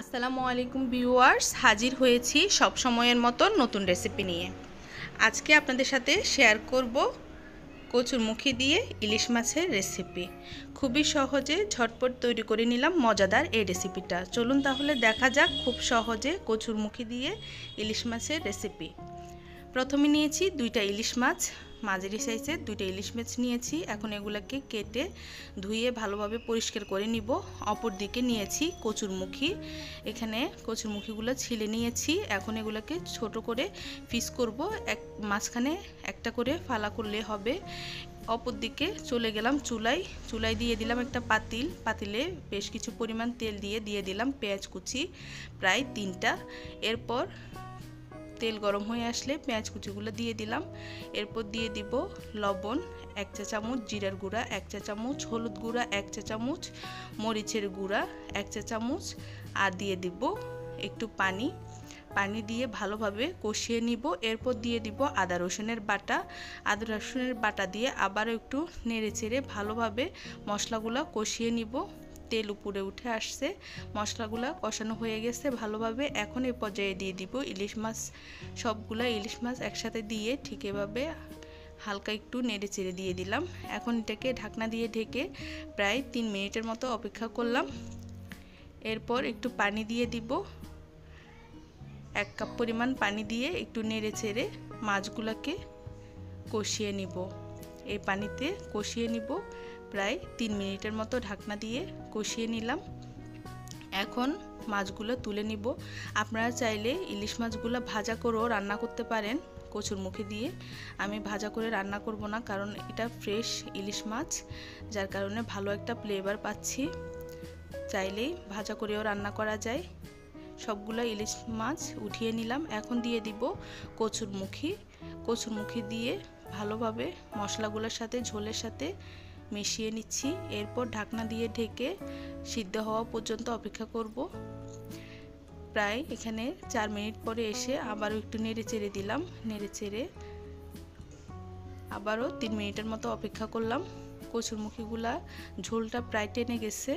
আসসালামু আলাইকুম ভিউয়ার্স, হাজির হয়েছি সব সময়ের মতো নতুন রেসিপি নিয়ে। আজকে আপনাদের সাথে শেয়ার করব কচুরমুখী দিয়ে ইলিশ মাছের রেসিপি। খুবই সহজে ঝটপট তৈরি করে নিলাম মজাদার এই রেসিপিটা। চলুন তাহলে দেখা যাক খুব সহজে কচুরমুখী দিয়ে ইলিশ মাছের রেসিপি। প্রথমে নিয়েছি দুইটা ইলিশ মাছ, মাঝারি সাইজের দুইটা ইলিশ মাছ নিয়েছি। এখন এগুলোকে কেটে ধুয়ে ভালোভাবে পরিষ্কার করে নিব। অপর দিকে নিয়েছি কচুরমুখী, এখানে কচুরমুখীগুলো ছিলে নিয়েছি। এখন এগুলোকে ছোট করে পিস করব, মাঝখানে একটা করে ফালা করলে হবে। অপর দিকে চলে গেলাম চুলায় দিয়ে দিলাম একটা পাতিলে বেশ কিছু পরিমাণ তেল দিয়ে দিলাম পেঁয়াজ কুচি প্রায় 3টা। এরপর তেল গরম হয়ে আসলে পেঁয়াজ কুচিগুলো দিয়ে দিলাম। এরপর দিয়ে দিব লবণ 1 চা চামচ, জিরার গুঁড়া 1 চা চামচ, হলুদ গুঁড়া 1 চা চামচ, মরিচের গুঁড়া 1 চা চামচ, আর দিয়ে দিব একটু পানি দিয়ে ভালোভাবে কষিয়ে নিব। এরপর দিয়ে দিব আদা রসুনের বাটা দিয়ে আবারও একটু নেড়েচেড়ে ভালোভাবে মশলাগুলো কষিয়ে নিব। তেল উপরে উঠে আসছে, মশলাগুলো কষানো হয়ে গেছে ভালোভাবে। এখন এই পর্যায়ে দিয়ে দিব ইলিশ মাছ। সবগুলা ইলিশ মাছ একসাথে দিয়ে ঠিক এভাবে হালকা একটু নেড়ে চেড়ে দিয়ে দিলাম। এখন এটাকে ঢাকনা দিয়ে ঢেকে প্রায় 3 মিনিটের মতো অপেক্ষা করলাম। এরপর একটু পানি দিয়ে দিব, 1 কাপ পরিমাণ পানি দিয়ে একটু নেড়ে চেড়ে মাছগুলোকে কষিয়ে নিব। এই পানিতে কষিয়ে নিব প্রায় 3 মিনিটের মতো ঢাকনা দিয়ে কষিয়ে নিলাম। এখন মাছগুলো তুলে নিব। আপনারা চাইলে ইলিশ মাছগুলো ভাজা করেও রান্না করতে পারেন কচুরমুখী দিয়ে। আমি ভাজা করে রান্না করব না, কারণ এটা ফ্রেশ ইলিশ মাছ, যার কারণে ভালো একটা ফ্লেভার পাচ্ছি। চাইলেই ভাজা করেও রান্না করা যায়। সবগুলো ইলিশ মাছ উঠিয়ে নিলাম। এখন দিয়ে দিব কচুরমুখী দিয়ে ভালোভাবে মশলাগুলোর সাথে ঝোলের সাথে মিশিয়ে নিচ্ছি। এরপর ঢাকনা দিয়ে ঢেকে সিদ্ধ হওয়া পর্যন্ত অপেক্ষা করব। প্রায় এখানে 4 মিনিট পরে এসে আবারও একটু নেড়ে চেড়ে দিলাম। নেড়ে চেড়ে আবারও 3 মিনিটের মতো অপেক্ষা করলাম। কচুরমুখীগুলা ঝোলটা প্রায় টেনে গেছে।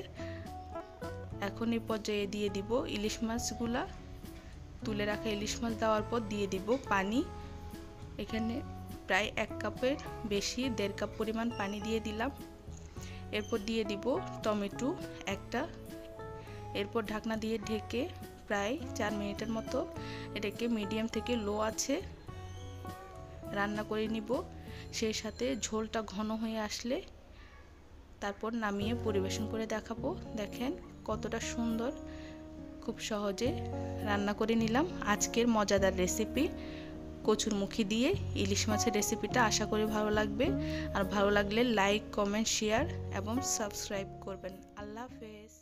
এখন এই পর্যায়ে দিয়ে দিব ইলিশ মাছগুলা। তুলে রাখা ইলিশ মাছ দেওয়ার পর দিয়ে দিব পানি। এখানে প্রায় 1 কাপের বেশি 1.5 কাপ পরিমাণ পানি দিয়ে দিলাম। এরপর দিয়ে দিব টমেটো একটা। এরপর ঢাকনা দিয়ে ঢেকে প্রায় 4 মিনিটের মতো এটাকে মিডিয়াম থেকে লো আছে রান্না করে নিব। সেই সাথে ঝোলটা ঘন হয়ে আসলে তারপর নামিয়ে পরিবেশন করে দেখাবো। দেখেন কতটা সুন্দর, খুব সহজে রান্না করে নিলাম আজকের মজাদার রেসিপি কচুরমুখী দিয়ে ইলিশ মাছের রেসিপিটা। আশা করি ভালো লাগবে, আর ভালো লাগলে লাইক, কমেন্ট, শেয়ার এবং সাবস্ক্রাইব করবেন। আল্লাহ হাফেজ।